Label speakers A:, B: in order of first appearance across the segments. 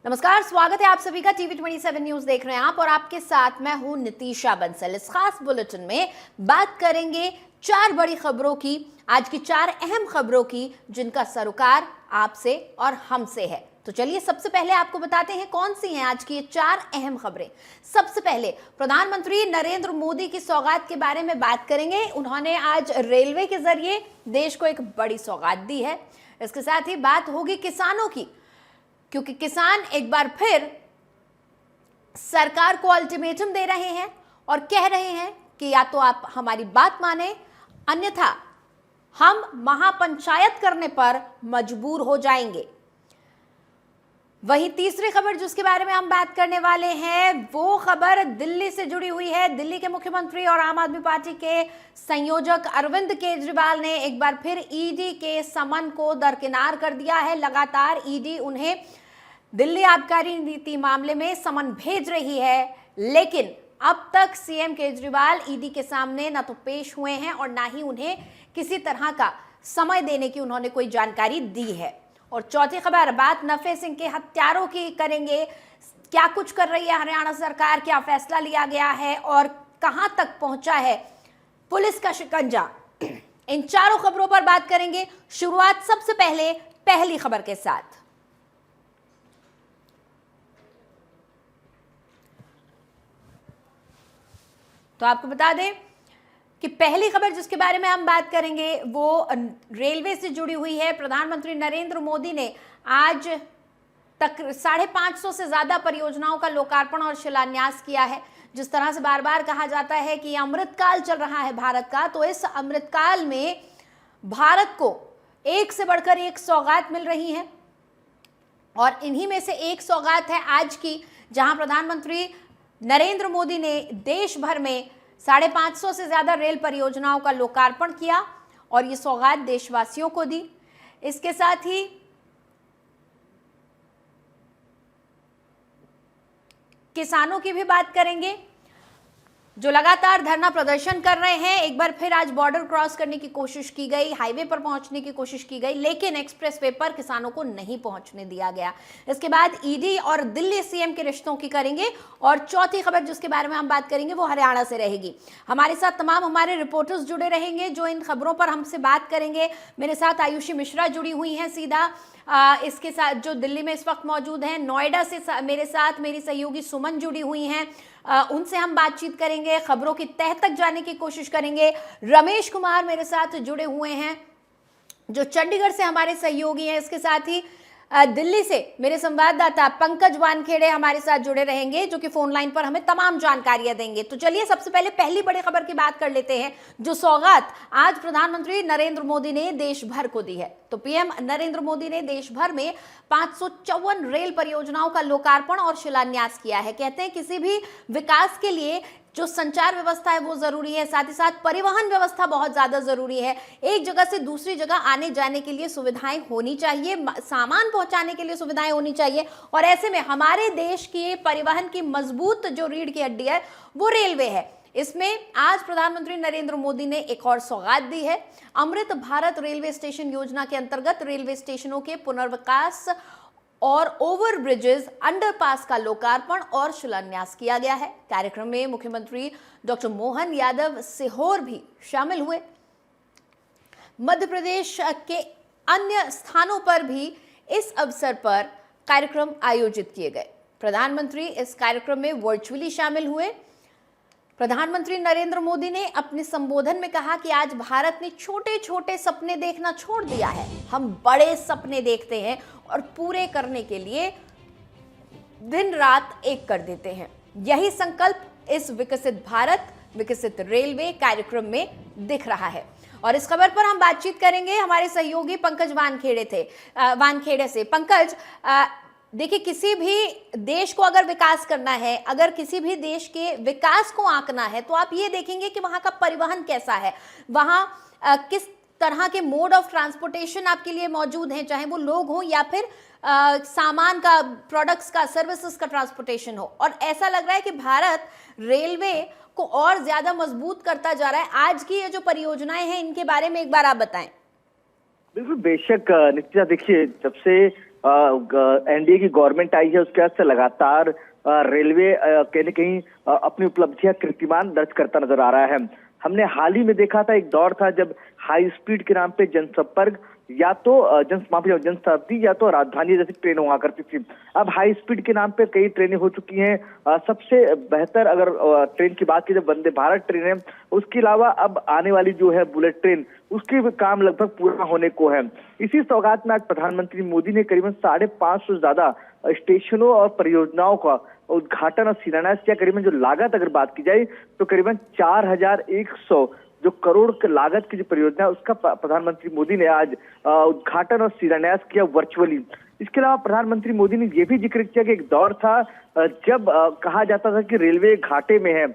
A: नमस्कार, स्वागत है आप सभी का। टीवी 27 न्यूज देख रहे हैं आप और आपके साथ मैं हूं नितीशा बंसल। इस खास बुलेटिन में बात करेंगे 4 बड़ी खबरों की, आज की 4 अहम खबरों की, जिनका सरोकार आपसे और हमसे है। तो चलिए सबसे पहले आपको बताते हैं कौन सी हैं आज की ये 4 अहम खबरें। सबसे पहले प्रधानमंत्री नरेंद्र मोदी की सौगात के बारे में बात करेंगे। उन्होंने आज रेलवे के जरिए देश को एक बड़ी सौगात दी है। इसके साथ ही बात होगी किसानों की, क्योंकि किसान एक बार फिर सरकार को अल्टीमेटम दे रहे हैं और कह रहे हैं कि या तो आप हमारी बात माने, अन्यथा हम महापंचायत करने पर मजबूर हो जाएंगे। वही तीसरी खबर जिसके बारे में हम बात करने वाले हैं, वो खबर दिल्ली से जुड़ी हुई है। दिल्ली के मुख्यमंत्री और आम आदमी पार्टी के संयोजक अरविंद केजरीवाल ने एक बार फिर ईडी के समन को दरकिनार कर दिया है। लगातार ईडी उन्हें दिल्ली आबकारी नीति मामले में समन भेज रही है, लेकिन अब तक सीएम केजरीवाल ईडी के सामने न तो पेश हुए हैं और ना ही उन्हें किसी तरह का समय देने की उन्होंने कोई जानकारी दी है। और चौथी खबर, बात नफे सिंह के हत्यारों की करेंगे। क्या कुछ कर रही है हरियाणा सरकार, क्या फैसला लिया गया है और कहां तक पहुंचा है पुलिस का शिकंजा, इन चारों खबरों पर बात करेंगे। शुरुआत सबसे पहले पहली खबर के साथ। तो आपको बता दें कि पहली खबर जिसके बारे में हम बात करेंगे वो रेलवे से जुड़ी हुई है। प्रधानमंत्री नरेंद्र मोदी ने आज तक 550 से ज्यादा परियोजनाओं का लोकार्पण और शिलान्यास किया है। जिस तरह से बार बार कहा जाता है कि अमृतकाल चल रहा है भारत का, तो इस अमृतकाल में भारत को एक से बढ़कर एक सौगात मिल रही है और इन्हीं में से एक सौगात है आज की, जहां प्रधानमंत्री नरेंद्र मोदी ने देश भर में 550 से ज्यादा रेल परियोजनाओं का लोकार्पण किया और ये सौगात देशवासियों को दी। इसके साथ ही किसानों की भी बात करेंगे, जो लगातार धरना प्रदर्शन कर रहे हैं। एक बार फिर आज बॉर्डर क्रॉस करने की कोशिश की गई, हाईवे पर पहुंचने की कोशिश की गई, लेकिन एक्सप्रेसवे पर किसानों को नहीं पहुंचने दिया गया। इसके बाद ईडी और दिल्ली सीएम के रिश्तों की करेंगे और चौथी खबर जिसके बारे में हम बात करेंगे वो हरियाणा से रहेगी। हमारे साथ तमाम हमारे रिपोर्टर्स जुड़े रहेंगे जो इन खबरों पर हमसे बात करेंगे। मेरे साथ आयुषी मिश्रा जुड़ी हुई हैं सीधा, इसके साथ जो दिल्ली में इस वक्त मौजूद हैं। नोएडा से मेरे साथ मेरी सहयोगी सुमन जुड़ी हुई हैं, उनसे हम बातचीत करेंगे, खबरों की तह तक जाने की कोशिश करेंगे। रमेश कुमार मेरे साथ जुड़े हुए हैं जो चंडीगढ़ से हमारे सहयोगी हैं। इसके साथ ही दिल्ली से मेरे संवाददाता पंकज वानखेड़े हमारे साथ जुड़े रहेंगे, जो कि फोन लाइन पर हमें तमाम जानकारियां देंगे। तो चलिए सबसे पहले पहली बड़ी खबर की बात कर लेते हैं, जो सौगात आज प्रधानमंत्री नरेंद्र मोदी ने देश भर को दी है। तो पीएम नरेंद्र मोदी ने देश भर में 554 रेल परियोजनाओं का लोकार्पण और शिलान्यास किया है। कहते हैं किसी भी विकास के लिए जो संचार व्यवस्था है वो जरूरी है, साथ ही साथ परिवहन व्यवस्था बहुत ज्यादा जरूरी है। एक जगह से दूसरी जगह आने जाने के लिए सुविधाएं होनी चाहिए, सामान पहुंचाने के लिए सुविधाएं होनी चाहिए। और ऐसे में हमारे देश की परिवहन की मजबूत जो रीढ़ की हड्डी है वो रेलवे है। इसमें आज प्रधानमंत्री नरेंद्र मोदी ने एक और सौगात दी है। अमृत भारत रेलवे स्टेशन योजना के अंतर्गत रेलवे स्टेशनों के पुनर्विकास और ओवर ब्रिजेस, अंडरपास का लोकार्पण और शिलान्यास किया गया है। कार्यक्रम में मुख्यमंत्री डॉक्टर मोहन यादव सीहोर भी शामिल हुए। मध्य प्रदेश के अन्य स्थानों पर भी इस अवसर पर कार्यक्रम आयोजित किए गए। प्रधानमंत्री इस कार्यक्रम में वर्चुअली शामिल हुए। प्रधानमंत्री नरेंद्र मोदी ने अपने संबोधन में कहा कि आज भारत ने छोटे छोटे सपने देखना छोड़ दिया है, हम बड़े सपने देखते हैं और पूरे करने के लिए दिन रात एक कर देते हैं। यही संकल्प इस विकसित भारत विकसित रेलवे कार्यक्रम में दिख रहा है। और इस खबर पर हम बातचीत करेंगे हमारे सहयोगी पंकज वानखेड़े से। पंकज, देखिए, किसी भी देश को अगर विकास करना है, अगर किसी भी देश के विकास को आंकना है, तो आप ये देखेंगे कि वहां का परिवहन कैसा है, वहां किस तरह के मोड ऑफ ट्रांसपोर्टेशन आपके लिए मौजूद हैं, चाहे वो लोग हो या फिर सामान का, प्रोडक्ट्स का, सर्विसेज का ट्रांसपोर्टेशन हो। और ऐसा लग रहा है कि भारत रेलवे को और ज्यादा मजबूत करता जा रहा है। आज की ये जो परियोजनाएं हैं इनके बारे में एक बार आप बताएं।
B: बिल्कुल, बेशक नित्या, देखिए, जब से एनडीए की गवर्नमेंट आई है उसके बाद से लगातार रेलवे कहीं न कहीं अपनी उपलब्धियां कीर्तिमान दर्ज करता नजर आ रहा है। हमने हाल ही में देखा था, एक दौर था जब हाई स्पीड के नाम पे जनसंपर्क या तो जनशताब्दी या तो राजधानी जैसी ट्रेन हुआ करती थी। अब हाई स्पीड के नाम पे कई ट्रेनें हो चुकी हैं। सबसे बेहतर अगर ट्रेन की बात की जाए वंदे भारत ट्रेन है, उसके अलावा अब आने वाली जो है बुलेट ट्रेन, उसके भी काम लगभग पूरा होने को है। इसी सौगात में आज प्रधानमंत्री मोदी ने करीबन 550 से ज्यादा स्टेशनों और परियोजनाओं का उद्घाटन और शिलान्यास किया। करीबन जो लागत अगर बात की जाए तो करीबन 4100 जो करोड़ की लागत की जो परियोजना है उसका प्रधानमंत्री मोदी ने आज उद्घाटन और शिलान्यास किया वर्चुअली। इसके अलावा प्रधानमंत्री मोदी ने यह भी जिक्र किया कि एक दौर था जब कहा जाता था कि रेलवे घाटे में है।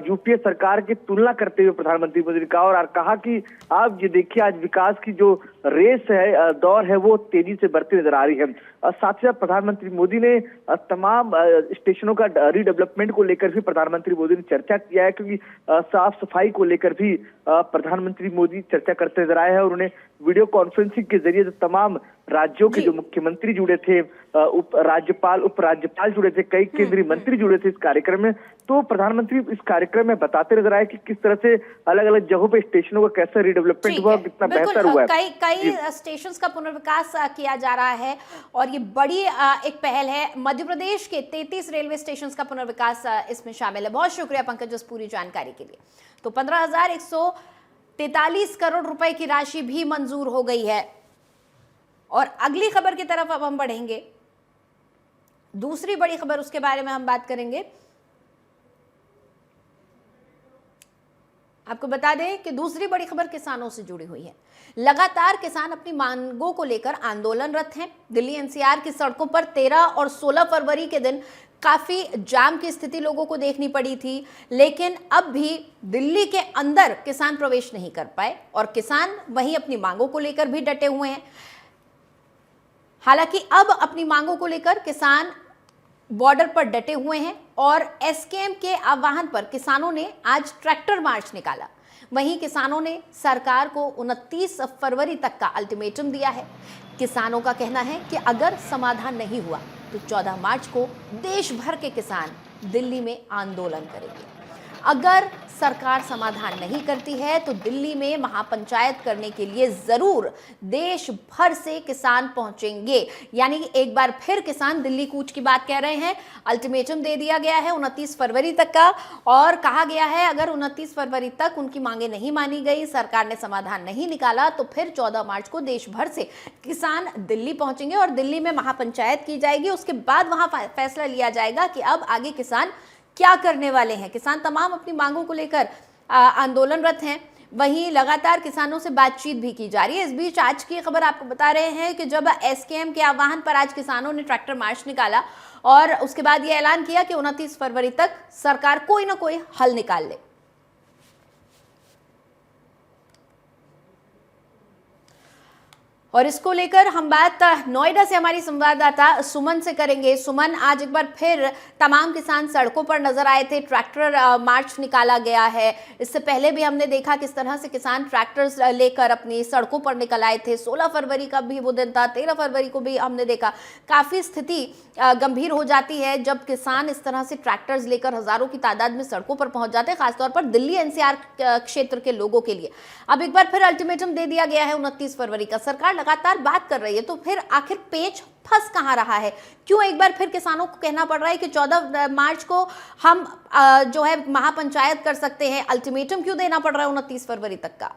B: यूपीए सरकार की तुलना करते हुए प्रधानमंत्री मोदी ने कहा और कहा कि आप ये देखिए आज विकास की जो रेस है, दौर है, वो तेजी से बढ़ती नजर आ रही है। साथ ही साथ प्रधानमंत्री मोदी ने तमाम स्टेशनों का रीडेवलपमेंट को लेकर भी प्रधानमंत्री मोदी ने चर्चा किया है, क्योंकि साफ सफाई को लेकर भी प्रधानमंत्री मोदी चर्चा करते नजर आए हैं। और उन्हें वीडियो कॉन्फ्रेंसिंग के जरिए जो तमाम राज्यों के जो मुख्यमंत्री जुड़े थे, राज्यपाल उपराज्यपाल जुड़े थे, कई केंद्रीय मंत्री जुड़े थे इस कार्यक्रम में, तो प्रधानमंत्री इस कार्यक्रम में बताते नजर आए कि किस तरह से अलग अलग जगहों पे स्टेशनों का कैसा रीडेवलपमेंट हुआ, कितना बेहतर हुआ है।
A: कई स्टेशंस का पुनर्विकास किया जा रहा है और ये बड़ी एक पहल है। मध्य प्रदेश के 33 रेलवे स्टेशंस का पुनर्विकास इसमें शामिल है। बहुत शुक्रिया पंकज इस पूरी जानकारी के लिए। तो 15,143 करोड़ रुपए की राशि भी मंजूर हो गई है। और अगली खबर की तरफ अब हम बढ़ेंगे। दूसरी बड़ी खबर, उसके बारे में हम बात करेंगे। आपको बता दें कि दूसरी बड़ी खबर किसानों से जुड़ी हुई है। लगातार किसान अपनी मांगों को लेकर आंदोलनरत हैं। दिल्ली एनसीआर की सड़कों पर 13 और 16 फरवरी के दिन काफी जाम की स्थिति लोगों को देखनी पड़ी थी, लेकिन अब भी दिल्ली के अंदर किसान प्रवेश नहीं कर पाए और किसान वहीं अपनी मांगों को लेकर भी डटे हुए हैं। हालांकि अब अपनी मांगों को लेकर किसान बॉर्डर पर डटे हुए हैं और एसकेएम के आह्वान पर किसानों ने आज ट्रैक्टर मार्च निकाला। वहीं किसानों ने सरकार को 29 फरवरी तक का अल्टीमेटम दिया है। किसानों का कहना है कि अगर समाधान नहीं हुआ तो 14 मार्च को देश भर के किसान दिल्ली में आंदोलन करेंगे। अगर सरकार समाधान नहीं करती है तो दिल्ली में महापंचायत करने के लिए जरूर देश भर से किसान पहुंचेंगे। यानी कि एक बार फिर किसान दिल्ली कूच की बात कह रहे हैं। अल्टीमेटम दे दिया गया है 29 फरवरी तक का और कहा गया है अगर 29 फरवरी तक उनकी मांगे नहीं मानी गई, सरकार ने समाधान नहीं निकाला तो फिर 14 मार्च को देश भर से किसान दिल्ली पहुंचेंगे और दिल्ली में महापंचायत की जाएगी। उसके बाद वहां फैसला लिया जाएगा कि अब आगे किसान क्या करने वाले हैं। किसान तमाम अपनी मांगों को लेकर आंदोलनरत हैं। वहीं लगातार किसानों से बातचीत भी की जा रही है। इस बीच आज की खबर आपको बता रहे हैं कि जब एसकेएम के आह्वान पर आज किसानों ने ट्रैक्टर मार्च निकाला और उसके बाद यह ऐलान किया कि 29 फरवरी तक सरकार कोई ना कोई हल निकाल ले। और इसको लेकर हम बात नोएडा से हमारी संवाददाता सुमन से करेंगे। सुमन, आज एक बार फिर तमाम किसान सड़कों पर नजर आए थे, ट्रैक्टर मार्च निकाला गया है। इससे पहले भी हमने देखा किस तरह से किसान ट्रैक्टर्स लेकर अपनी सड़कों पर निकल आए थे। 16 फरवरी का भी वो दिन था, 13 फरवरी को भी हमने देखा। काफी स्थिति गंभीर हो जाती है जब किसान इस तरह से ट्रैक्टर्स लेकर हजारों की तादाद में सड़कों पर पहुंच जाते हैं, खासतौर पर दिल्ली एनसीआर क्षेत्र के लोगों के लिए। अब एक बार फिर अल्टीमेटम दे दिया गया है 29 फरवरी का। सरकार लगातार बात कर रही है, तो फिर आखिर पेच फंस कहां रहा है? क्यों एक बार फिर किसानों को कहना पड़ रहा है कि 14 मार्च को हम जो है महापंचायत कर सकते हैं? अल्टीमेटम क्यों देना पड़ रहा है 29 फरवरी तक का?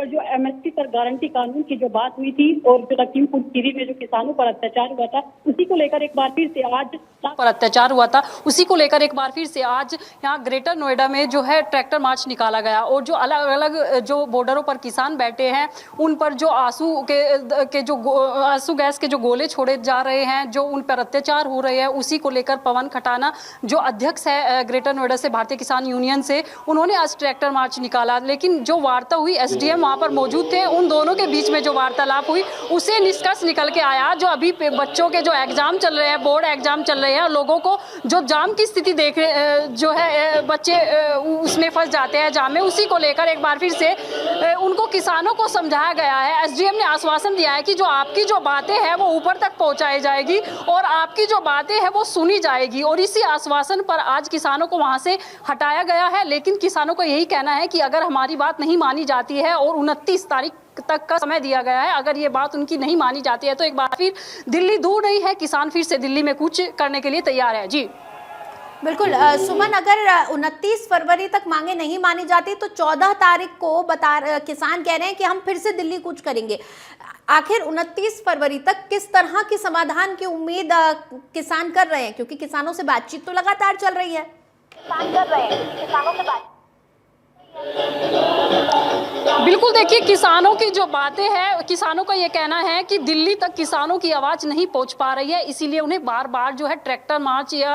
C: जो एमएसपी पर गारंटी कानून की जो बात हुई थी और जो लखीमपुर खीरी में जो किसानों पर अत्याचार हुआ था, उसी को लेकर एक बार फिर से आज यहाँ ग्रेटर नोएडा में जो है ट्रैक्टर मार्च निकाला गया और जो अलग अलग जो बॉर्डरों पर किसान बैठे हैं उन पर जो आंसू गैस के जो गोले छोड़े जा रहे हैं, जो उन पर अत्याचार हो रहे हैं, उसी को लेकर पवन खटाना जो अध्यक्ष है ग्रेटर नोएडा से भारतीय किसान यूनियन से, उन्होंने आज ट्रैक्टर मार्च निकाला। लेकिन जो वार्ता हुई एसडीएम वहाँ पर मौजूद थे, उन दोनों के बीच में जो वार्तालाप हुई उसे निष्कर्ष निकल के आया जो अभी बच्चों के जो एग्जाम चल रहे हैं, बोर्ड एग्जाम चल रहे हैं, लोगों को जो जाम की स्थिति देख जो है बच्चे उसमें फंस जाते हैं जाम में, उसी को लेकर एक बार फिर से उनको किसानों को समझाया गया है। एसडीएम ने आश्वासन दिया है कि जो आपकी जो बातें हैं वो ऊपर तक पहुंचाई जाएगी और आपकी जो बातें हैं वो सुनी जाएगी, और इसी आश्वासन पर आज किसानों को वहां से हटाया गया है। लेकिन किसानों को यही कहना है कि अगर हमारी बात नहीं मानी जाती है और 29 तारीख तक का समय दिया गया है, अगर ये बात उनकी नहीं मानी जाती है तो एक बार फिर दिल्ली दूर नहीं है, किसान फिर से दिल्ली में कूच करने के लिए तैयार है। जी
A: बिल्कुल सुमन, अगर 29 फरवरी तक मांगे नहीं मानी जाती तो 14 तारीख को किसान कह रहे हैं कि हम फिर से दिल्ली कूच करेंगे। आखिर 29 फरवरी तक किस तरह की समाधान की उम्मीद किसान कर रहे हैं, क्योंकि किसानों से बातचीत तो लगातार चल रही है। किसानों से बात
C: बिल्कुल, देखिए किसानों की जो बातें हैं, किसानों का ये कहना है कि दिल्ली तक किसानों की आवाज़ नहीं पहुंच पा रही है, इसीलिए उन्हें बार बार जो है ट्रैक्टर मार्च या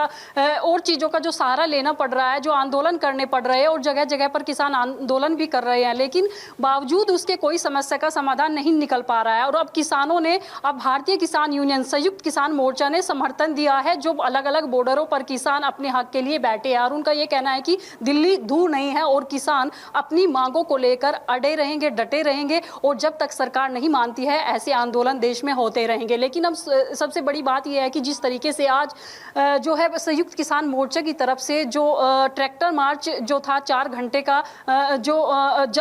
C: और चीज़ों का जो सहारा लेना पड़ रहा है, जो आंदोलन करने पड़ रहे हैं, और जगह जगह पर किसान आंदोलन भी कर रहे हैं, लेकिन बावजूद उसके कोई समस्या का समाधान नहीं निकल पा रहा है। और अब किसानों ने, अब भारतीय किसान यूनियन, संयुक्त किसान मोर्चा ने समर्थन दिया है, जो अलग अलग बॉर्डरों पर किसान अपने हक के लिए बैठे हैं, और उनका ये कहना है कि दिल्ली दूर नहीं है और किसान अपनी मांगों को लेकर अड़े रहेंगे, डटे रहेंगे, और जब तक सरकार नहीं मानती है ऐसे आंदोलन देश में होते रहेंगे। लेकिन अब सबसे बड़ी बात यह है कि जिस तरीके से आज जो है संयुक्त किसान मोर्चा की तरफ से जो ट्रैक्टर मार्च जो था 4 घंटे का जो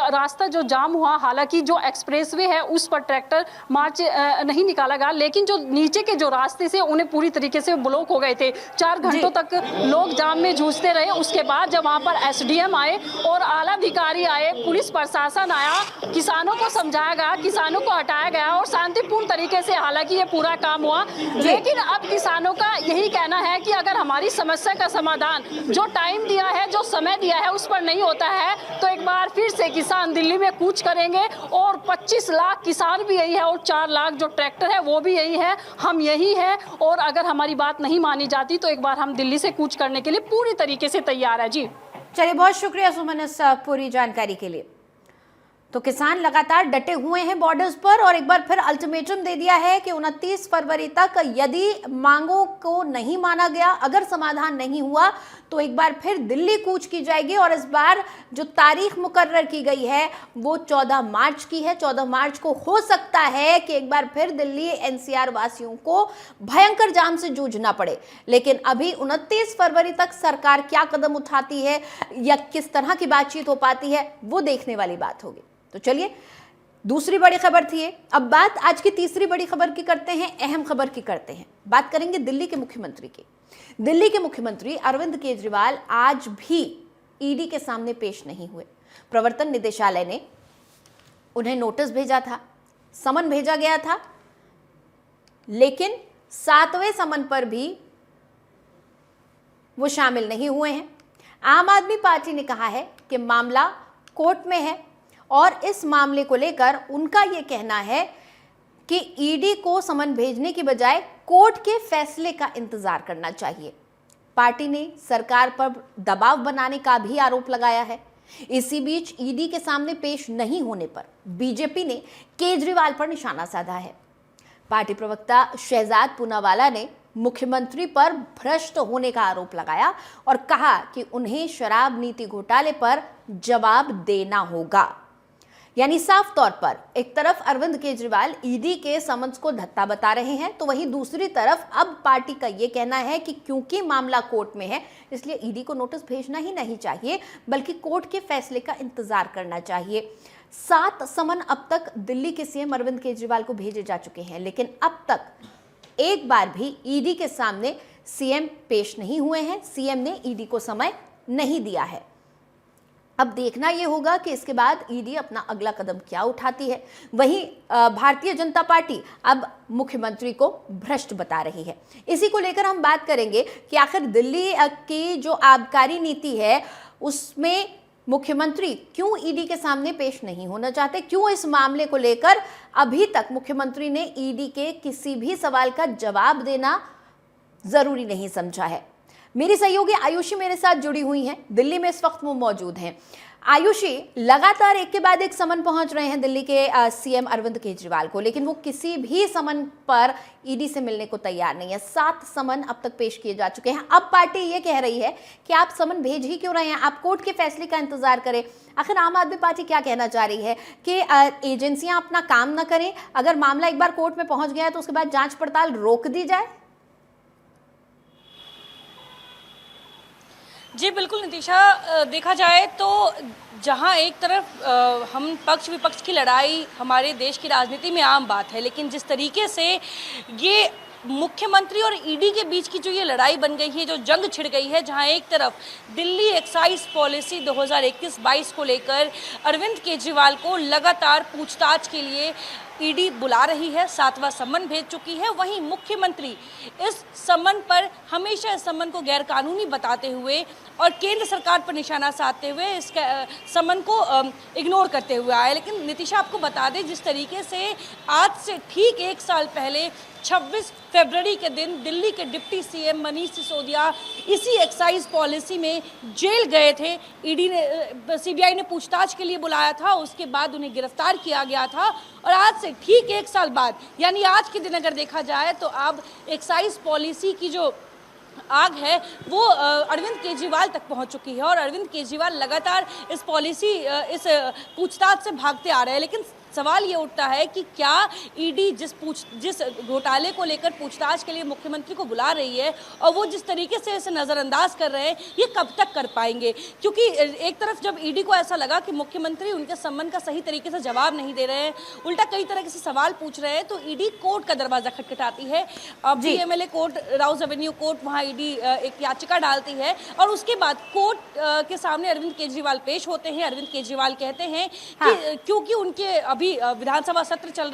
C: रास्ता जो जाम हुआ, हालांकि जो एक्सप्रेसवे है उस पर ट्रैक्टर मार्च नहीं निकाला गया, लेकिन जो नीचे के जो रास्ते से उन्हें पूरी तरीके से ब्लॉक हो गए थे। 4 घंटों तक लोग जाम में जूझते रहे। उसके बाद जब वहां पर एसडीएम आए और आला अधिकारी आए, पुलिस प्रशासन आया, किसानों को समझाया गया, किसानों को हटाया गया और शांतिपूर्ण तरीके से हालांकि ये पूरा काम हुआ। लेकिन अब किसानों का यही कहना है कि अगर हमारी समस्या का समाधान जो टाइम दिया है, जो समय दिया है, उस पर नहीं होता है तो एक बार फिर से किसान दिल्ली में कूच करेंगे। और 25 लाख किसान भी यही है और 4 लाख जो ट्रैक्टर है वो भी यही है, हम यही है, और अगर हमारी बात नहीं मानी जाती तो एक बार हम दिल्ली से कूच करने के लिए पूरी तरीके से तैयार है। जी
A: चलिए, बहुत शुक्रिया सुमन इस पूरी जानकारी के लिए। तो किसान लगातार डटे हुए हैं बॉर्डर्स पर और एक बार फिर अल्टीमेटम दे दिया है कि 29 फरवरी तक यदि मांगों को नहीं माना गया, अगर समाधान नहीं हुआ तो एक बार फिर दिल्ली कूच की जाएगी। और इस बार जो तारीख मुकर्रर की गई है वो 14 मार्च की है। 14 मार्च को हो सकता है कि एक बार फिर दिल्ली एनसीआर वासियों को भयंकर जाम से जूझना पड़े। लेकिन अभी 29 फरवरी तक सरकार क्या कदम उठाती है या किस तरह की बातचीत हो पाती है वो देखने वाली बात होगी। तो चलिए, दूसरी बड़ी खबर थी ये। अब बात आज की तीसरी बड़ी खबर की करते हैं, अहम खबर की करते हैं। बात करेंगे दिल्ली के मुख्यमंत्री की। दिल्ली के मुख्यमंत्री अरविंद केजरीवाल आज भी ईडी के सामने पेश नहीं हुए। प्रवर्तन निदेशालय ने उन्हें नोटिस भेजा था, समन भेजा गया था, लेकिन 7वें समन पर भी वो शामिल नहीं हुए हैं। आम आदमी पार्टी ने कहा है कि मामला कोर्ट में है और इस मामले को लेकर उनका यह कहना है कि ईडी को समन भेजने की बजाय कोर्ट के फैसले का इंतजार करना चाहिए। पार्टी ने सरकार पर दबाव बनाने का भी आरोप लगाया है। इसी बीच ईडी के सामने पेश नहीं होने पर बीजेपी ने केजरीवाल पर निशाना साधा है। पार्टी प्रवक्ता शहजाद पूनावाला ने मुख्यमंत्री पर भ्रष्ट होने का आरोप लगाया और कहा कि उन्हें शराब नीति घोटाले पर जवाब देना होगा। यानी साफ तौर पर एक तरफ अरविंद केजरीवाल ईडी के समन्स को धत्ता बता रहे हैं, तो वहीं दूसरी तरफ अब पार्टी का यह कहना है कि क्योंकि मामला कोर्ट में है इसलिए ईडी को नोटिस भेजना ही नहीं चाहिए, बल्कि कोर्ट के फैसले का इंतजार करना चाहिए। 7 समन अब तक दिल्ली के सीएम अरविंद केजरीवाल को भेजे जा चुके हैं, लेकिन अब तक एक बार भी ईडी के सामने सीएम पेश नहीं हुए हैं। सीएम ने ईडी को समय नहीं दिया है। अब देखना यह होगा कि इसके बाद ईडी अपना अगला कदम क्या उठाती है। वहीं भारतीय जनता पार्टी अब मुख्यमंत्री को भ्रष्ट बता रही है। इसी को लेकर हम बात करेंगे कि आखिर दिल्ली की जो आबकारी नीति है उसमें मुख्यमंत्री क्यों ईडी के सामने पेश नहीं होना चाहते, क्यों इस मामले को लेकर अभी तक मुख्यमंत्री ने ईडी के किसी भी सवाल का जवाब देना जरूरी नहीं समझा है। मेरी सहयोगी आयुषी मेरे साथ जुड़ी हुई हैं, दिल्ली में इस वक्त वो मौजूद हैं। आयुषी, लगातार एक के बाद एक समन पहुंच रहे हैं दिल्ली के सीएम अरविंद केजरीवाल को, लेकिन वो किसी भी समन पर ईडी से मिलने को तैयार नहीं है। 7 समन अब तक पेश किए जा चुके हैं। अब पार्टी ये कह रही है कि आप समन भेज ही क्यों रहे हैं, आप कोर्ट के फैसले का इंतजार करें। आखिर आम आदमी पार्टी क्या कहना चाह रही है कि एजेंसियां अपना काम न करें, अगर मामला एक बार कोर्ट में पहुंच गया है तो उसके बाद जांच पड़ताल रोक दी जाए?
D: जी बिल्कुल नितिशा, देखा जाए तो जहां एक तरफ हम पक्ष विपक्ष की लड़ाई हमारे देश की राजनीति में आम बात है, लेकिन जिस तरीके से ये मुख्यमंत्री और ईडी के बीच की जो ये लड़ाई बन गई है, जो जंग छिड़ गई है, जहां एक तरफ दिल्ली एक्साइज पॉलिसी 2021-22 को लेकर अरविंद केजरीवाल को लगातार पूछताछ के लिए ईडी बुला रही है, 7वां सम्मन भेज चुकी है, वहीं मुख्यमंत्री इस सम्मन पर हमेशा इस सम्मन को गैरकानूनी बताते हुए और केंद्र सरकार पर निशाना साधते हुए इस सम्मन को इग्नोर करते हुए आए। लेकिन नितिशा, आपको बता दें, जिस तरीके से आज से ठीक 1 साल पहले 26 फरवरी के दिन दिल्ली के डिप्टी सीएम मनीष सिसोदिया इसी एक्साइज पॉलिसी में जेल गए थे। ईडी ने, सीबीआई ने पूछताछ के लिए बुलाया था, उसके बाद उन्हें गिरफ्तार किया गया था और आज से ठीक 1 साल बाद, यानी आज के दिन अगर देखा जाए तो अब एक्साइज पॉलिसी की जो आग है वो अरविंद केजरीवाल तक पहुंच चुकी है और अरविंद केजरीवाल लगातार इस इस पूछताछ से भागते आ रहे हैं। लेकिन सवाल ये उठता है कि क्या ईडी जिस घोटाले को लेकर पूछताछ के लिए मुख्यमंत्री को बुला रही है और वो जिस तरीके से इसे नज़रअंदाज कर रहे हैं, ये कब तक कर पाएंगे? क्योंकि एक तरफ जब ईडी को ऐसा लगा कि मुख्यमंत्री उनके सम्मन का सही तरीके से जवाब नहीं दे रहे हैं, उल्टा कई तरह से सवाल पूछ रहे हैं, तो ईडी कोर्ट का दरवाजा खटखटाती है। अब PMLA court, Rouse Avenue court, वहाँ ईडी एक याचिका डालती है और उसके बाद कोर्ट के सामने अरविंद केजरीवाल पेश होते हैं। अरविंद केजरीवाल कहते हैं कि क्योंकि उनके अभी विधानसभा सत्र चल रहा